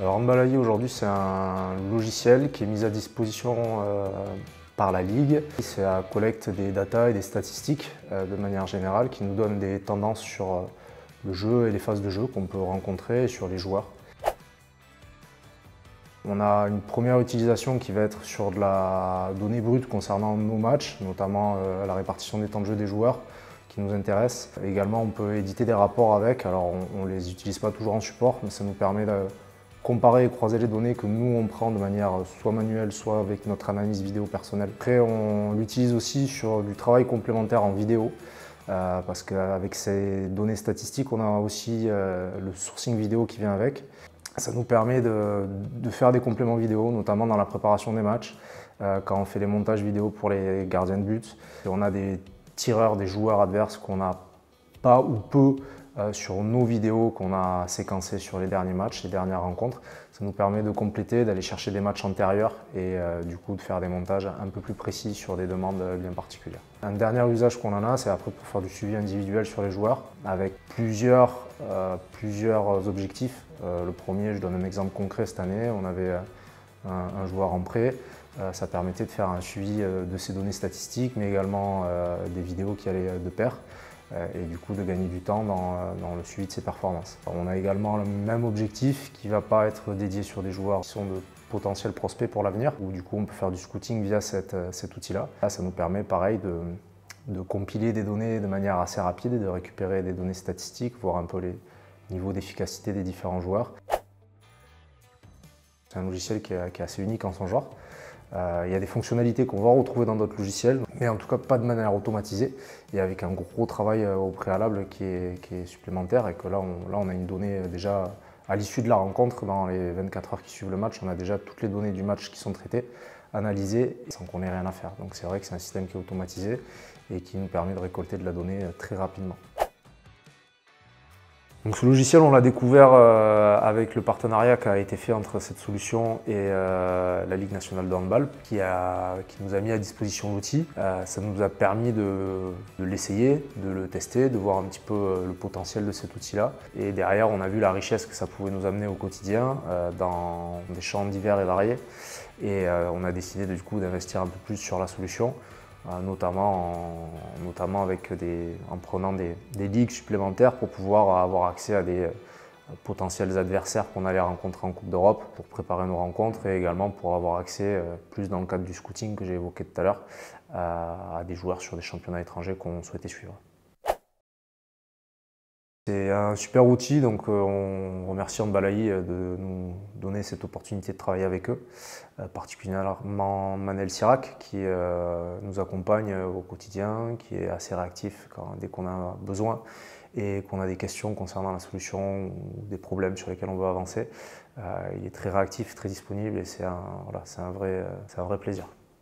Alors Handball.ai aujourd'hui c'est un logiciel qui est mis à disposition par la Ligue. C'est la collecte des datas et des statistiques de manière générale qui nous donne des tendances sur le jeu et les phases de jeu qu'on peut rencontrer sur les joueurs. On a une première utilisation qui va être sur de la donnée brute concernant nos matchs, notamment la répartition des temps de jeu des joueurs qui nous intéresse. Également on peut éditer des rapports avec, alors on ne les utilise pas toujours en support, mais ça nous permet de comparer et croiser les données que nous on prend de manière soit manuelle, soit avec notre analyse vidéo personnelle. Après on l'utilise aussi sur du travail complémentaire en vidéo, parce qu'avec ces données statistiques on a aussi le sourcing vidéo qui vient avec. Ça nous permet de faire des compléments vidéo, notamment dans la préparation des matchs, quand on fait les montages vidéo pour les gardiens de but. Et on a des tireurs, des joueurs adverses qu'on n'a pas ou peu sur nos vidéos qu'on a séquencées sur les derniers matchs, les dernières rencontres. Ça nous permet de compléter, d'aller chercher des matchs antérieurs et du coup de faire des montages un peu plus précis sur des demandes bien particulières. Un dernier usage qu'on en a, c'est après pour faire du suivi individuel sur les joueurs avec plusieurs objectifs. Le premier, je donne un exemple concret cette année, on avait un joueur en prêt. Ça permettait de faire un suivi de ses données statistiques, mais également des vidéos qui allaient de pair, et du coup de gagner du temps dans le suivi de ses performances. On a également le même objectif qui ne va pas être dédié sur des joueurs qui sont de potentiels prospects pour l'avenir, où du coup on peut faire du scouting via cet outil-là. Là, ça nous permet pareil de compiler des données de manière assez rapide et de récupérer des données statistiques, voir un peu les niveaux d'efficacité des différents joueurs. C'est un logiciel qui est assez unique en son genre. Il y a des fonctionnalités qu'on va retrouver dans d'autres logiciels, mais en tout cas pas de manière automatisée et avec un gros travail au préalable qui est supplémentaire et que là on a une donnée déjà à l'issue de la rencontre, dans les 24 heures qui suivent le match, on a déjà toutes les données du match qui sont traitées, analysées sans qu'on ait rien à faire. Donc c'est vrai que c'est un système qui est automatisé et qui nous permet de récolter de la donnée très rapidement. Donc ce logiciel, on l'a découvert avec le partenariat qui a été fait entre cette solution et la Ligue nationale de handball qui nous a mis à disposition l'outil. Ça nous a permis de l'essayer, de le tester, de voir un petit peu le potentiel de cet outil-là. Et derrière, on a vu la richesse que ça pouvait nous amener au quotidien dans des champs divers et variés. Et on a décidé du coup d'investir un peu plus sur la solution. Notamment en prenant des ligues supplémentaires pour pouvoir avoir accès à des potentiels adversaires qu'on allait rencontrer en Coupe d'Europe pour préparer nos rencontres et également pour avoir accès, plus dans le cadre du scouting que j'ai évoqué tout à l'heure, à des joueurs sur des championnats étrangers qu'on souhaitait suivre. C'est un super outil, donc on remercie Handball.ai de nous donner cette opportunité de travailler avec eux, particulièrement Manel Sirac qui nous accompagne au quotidien, qui est assez réactif dès qu'on a besoin et qu'on a des questions concernant la solution ou des problèmes sur lesquels on veut avancer. Il est très réactif, très disponible et c'est un vrai plaisir.